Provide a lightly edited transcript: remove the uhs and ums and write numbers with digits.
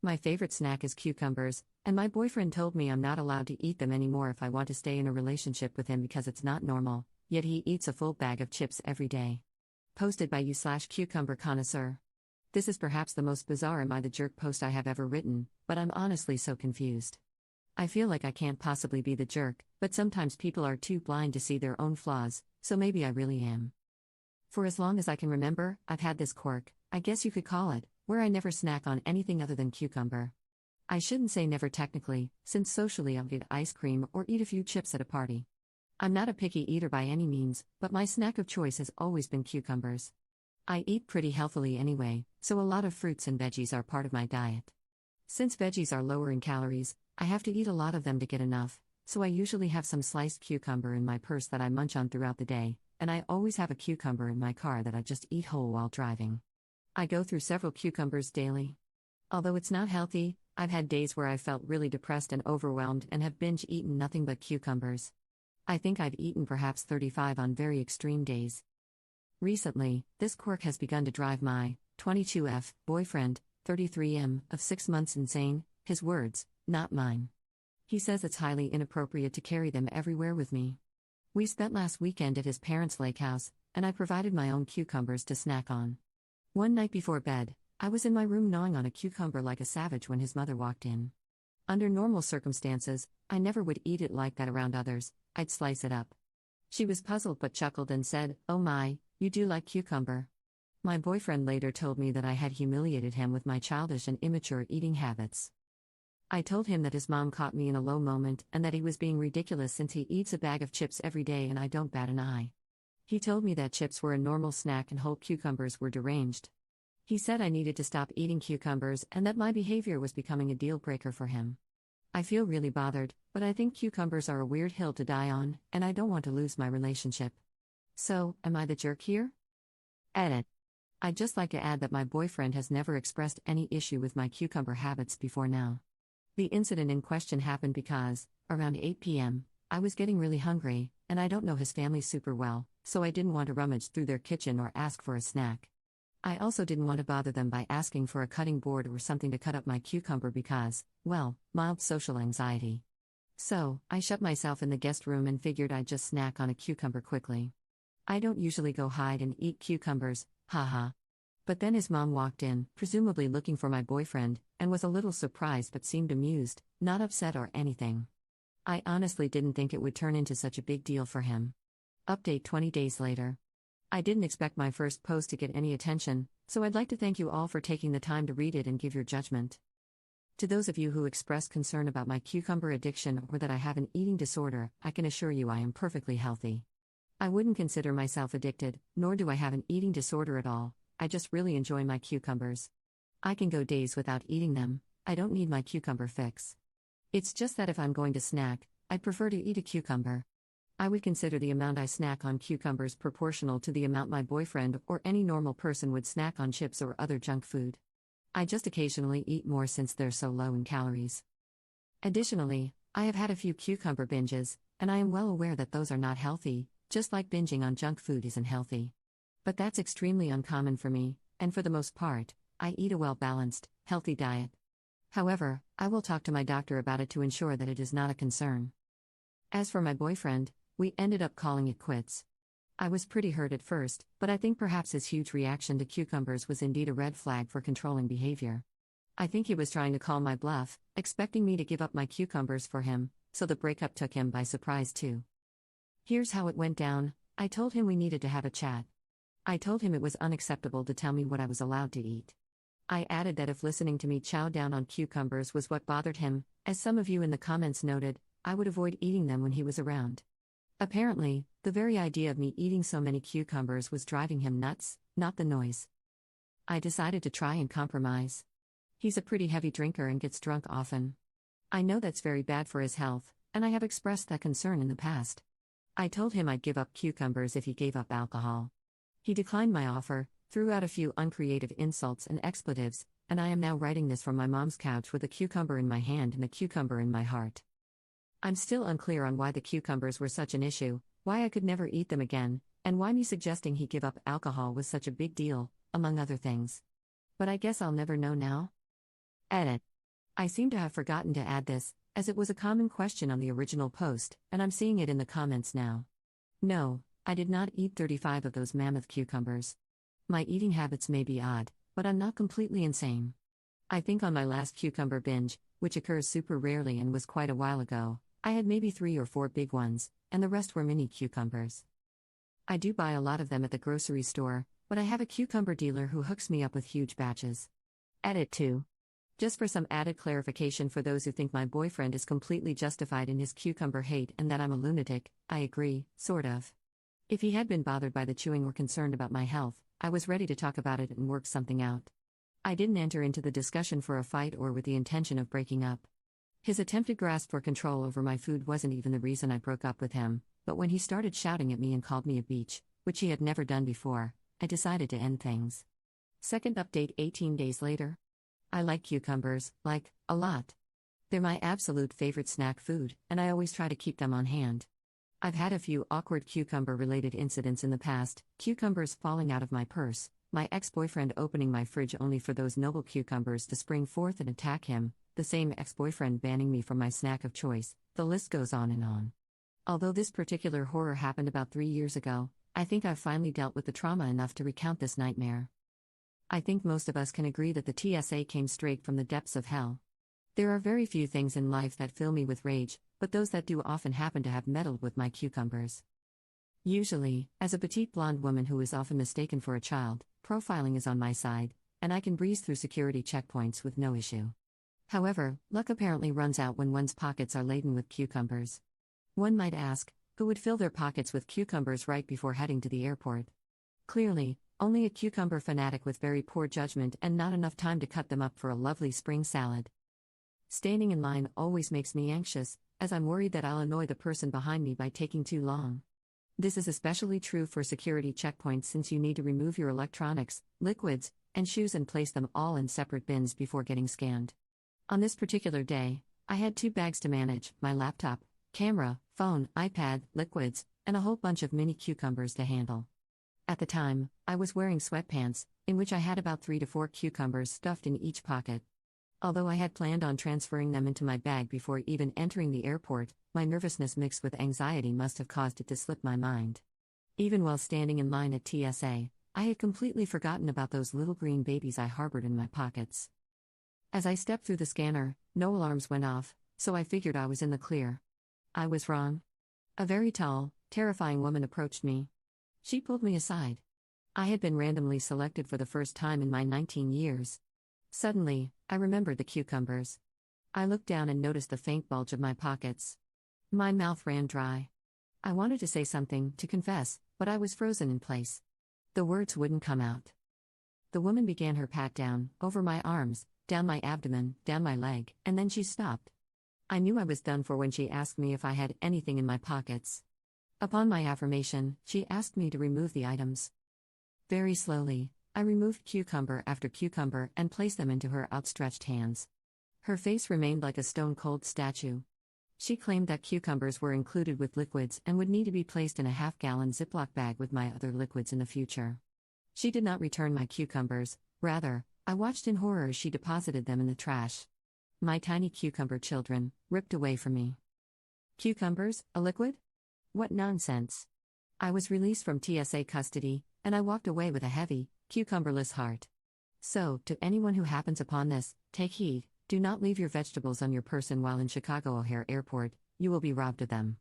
My favorite snack is cucumbers, and my boyfriend told me I'm not allowed to eat them anymore if I want to stay in a relationship with him because it's not normal, yet he eats a full bag of chips every day. Posted by you/cucumber connoisseur. This is perhaps the most bizarre Am I the Jerk post I have ever written, but I'm honestly so confused. I feel like I can't possibly be the jerk, but sometimes people are too blind to see their own flaws, so maybe I really am. For as long as I can remember, I've had this quirk, I guess you could call it, where I never snack on anything other than cucumber. I shouldn't say never technically, since socially I'll get ice cream or eat a few chips at a party. I'm not a picky eater by any means, but my snack of choice has always been cucumbers. I eat pretty healthily anyway, so a lot of fruits and veggies are part of my diet. Since veggies are lower in calories, I have to eat a lot of them to get enough, so I usually have some sliced cucumber in my purse that I munch on throughout the day, and I always have a cucumber in my car that I just eat whole while driving. I go through several cucumbers daily. Although it's not healthy, I've had days where I felt really depressed and overwhelmed and have binge-eaten nothing but cucumbers. I think I've eaten perhaps 35 on very extreme days. Recently, this quirk has begun to drive my 22F boyfriend, 33M, of 6 months insane, his words, not mine. He says it's highly inappropriate to carry them everywhere with me. We spent last weekend at his parents' lake house, and I provided my own cucumbers to snack on. One night before bed, I was in my room gnawing on a cucumber like a savage when his mother walked in. Under normal circumstances, I never would eat it like that around others, I'd slice it up. She was puzzled but chuckled and said, "Oh my, you do like cucumber." My boyfriend later told me that I had humiliated him with my childish and immature eating habits. I told him that his mom caught me in a low moment and that he was being ridiculous since he eats a bag of chips every day and I don't bat an eye. He told me that chips were a normal snack and whole cucumbers were deranged. He said I needed to stop eating cucumbers and that my behavior was becoming a deal breaker for him. I feel really bothered, but I think cucumbers are a weird hill to die on, and I don't want to lose my relationship. So, am I the jerk here? Edit. I'd just like to add that my boyfriend has never expressed any issue with my cucumber habits before now. The incident in question happened because, around 8 p.m., I was getting really hungry, and I don't know his family super well, so I didn't want to rummage through their kitchen or ask for a snack. I also didn't want to bother them by asking for a cutting board or something to cut up my cucumber because, well, mild social anxiety. So, I shut myself in the guest room and figured I'd just snack on a cucumber quickly. I don't usually go hide and eat cucumbers, haha. But then his mom walked in, presumably looking for my boyfriend, and was a little surprised but seemed amused, not upset or anything. I honestly didn't think it would turn into such a big deal for him. Update 20 days later. I didn't expect my first post to get any attention, so I'd like to thank you all for taking the time to read it and give your judgment. To those of you who expressed concern about my cucumber addiction or that I have an eating disorder, I can assure you I am perfectly healthy. I wouldn't consider myself addicted, nor do I have an eating disorder at all. I just really enjoy my cucumbers. I can go days without eating them, I don't need my cucumber fix. It's just that if I'm going to snack, I'd prefer to eat a cucumber. I would consider the amount I snack on cucumbers proportional to the amount my boyfriend or any normal person would snack on chips or other junk food. I just occasionally eat more since they're so low in calories. Additionally, I have had a few cucumber binges, and I am well aware that those are not healthy, just like binging on junk food isn't healthy. But that's extremely uncommon for me, and for the most part, I eat a well-balanced, healthy diet. However, I will talk to my doctor about it to ensure that it is not a concern. As for my boyfriend, we ended up calling it quits. I was pretty hurt at first, but I think perhaps his huge reaction to cucumbers was indeed a red flag for controlling behavior. I think he was trying to call my bluff, expecting me to give up my cucumbers for him, so the breakup took him by surprise too. Here's how it went down. I told him we needed to have a chat. I told him it was unacceptable to tell me what I was allowed to eat. I added that if listening to me chow down on cucumbers was what bothered him, as some of you in the comments noted, I would avoid eating them when he was around. Apparently, the very idea of me eating so many cucumbers was driving him nuts, not the noise. I decided to try and compromise. He's a pretty heavy drinker and gets drunk often. I know that's very bad for his health, and I have expressed that concern in the past. I told him I'd give up cucumbers if he gave up alcohol. He declined my offer, threw out a few uncreative insults and expletives, and I am now writing this from my mom's couch with a cucumber in my hand and a cucumber in my heart. I'm still unclear on why the cucumbers were such an issue, why I could never eat them again, and why me suggesting he give up alcohol was such a big deal, among other things. But I guess I'll never know now. Edit. I seem to have forgotten to add this, as it was a common question on the original post, and I'm seeing it in the comments now. No, I did not eat 35 of those mammoth cucumbers. My eating habits may be odd, but I'm not completely insane. I think on my last cucumber binge, which occurs super rarely and was quite a while ago, I had maybe 3 or 4 big ones, and the rest were mini cucumbers. I do buy a lot of them at the grocery store, but I have a cucumber dealer who hooks me up with huge batches. Edit 2. Just for some added clarification for those who think my boyfriend is completely justified in his cucumber hate and that I'm a lunatic, I agree, sort of. If he had been bothered by the chewing or concerned about my health, I was ready to talk about it and work something out. I didn't enter into the discussion for a fight or with the intention of breaking up. His attempted grasp for control over my food wasn't even the reason I broke up with him, but when he started shouting at me and called me a beach, which he had never done before, I decided to end things. Second update 18 days later. I like cucumbers, a lot. They're my absolute favorite snack food, and I always try to keep them on hand. I've had a few awkward cucumber-related incidents in the past, cucumbers falling out of my purse, my ex-boyfriend opening my fridge only for those noble cucumbers to spring forth and attack him, the same ex-boyfriend banning me from my snack of choice, the list goes on and on. Although this particular horror happened about 3 years ago, I think I've finally dealt with the trauma enough to recount this nightmare. I think most of us can agree that the TSA came straight from the depths of hell. There are very few things in life that fill me with rage, but those that do often happen to have meddled with my cucumbers. Usually, as a petite blonde woman who is often mistaken for a child, profiling is on my side, and I can breeze through security checkpoints with no issue. However, luck apparently runs out when one's pockets are laden with cucumbers. One might ask, who would fill their pockets with cucumbers right before heading to the airport? Clearly, only a cucumber fanatic with very poor judgment and not enough time to cut them up for a lovely spring salad. Standing in line always makes me anxious, as I'm worried that I'll annoy the person behind me by taking too long. This is especially true for security checkpoints since you need to remove your electronics, liquids, and shoes and place them all in separate bins before getting scanned. On this particular day, I had 2 bags to manage: my laptop, camera, phone, iPad, liquids, and a whole bunch of mini cucumbers to handle. At the time, I was wearing sweatpants, in which I had about 3 to 4 cucumbers stuffed in each pocket. Although I had planned on transferring them into my bag before even entering the airport, my nervousness mixed with anxiety must have caused it to slip my mind. Even while standing in line at TSA, I had completely forgotten about those little green babies I harbored in my pockets. As I stepped through the scanner, no alarms went off, so I figured I was in the clear. I was wrong. A very tall, terrifying woman approached me. She pulled me aside. I had been randomly selected for the first time in my 19 years. Suddenly, I remembered the cucumbers. I looked down and noticed the faint bulge of my pockets. My mouth ran dry. I wanted to say something, to confess, but I was frozen in place. The words wouldn't come out. The woman began her pat down, over my arms, down my abdomen, down my leg, and then she stopped. I knew I was done for when she asked me if I had anything in my pockets. Upon my affirmation, she asked me to remove the items. Very slowly, I removed cucumber after cucumber and placed them into her outstretched hands. Her face remained like a stone-cold statue. She claimed that cucumbers were included with liquids and would need to be placed in a half-gallon Ziploc bag with my other liquids in the future. She did not return my cucumbers, rather, I watched in horror as she deposited them in the trash. My tiny cucumber children, ripped away from me. Cucumbers, a liquid? What nonsense. I was released from TSA custody, and I walked away with a heavy, cucumberless heart. So, to anyone who happens upon this, take heed, do not leave your vegetables on your person while in Chicago O'Hare Airport, you will be robbed of them.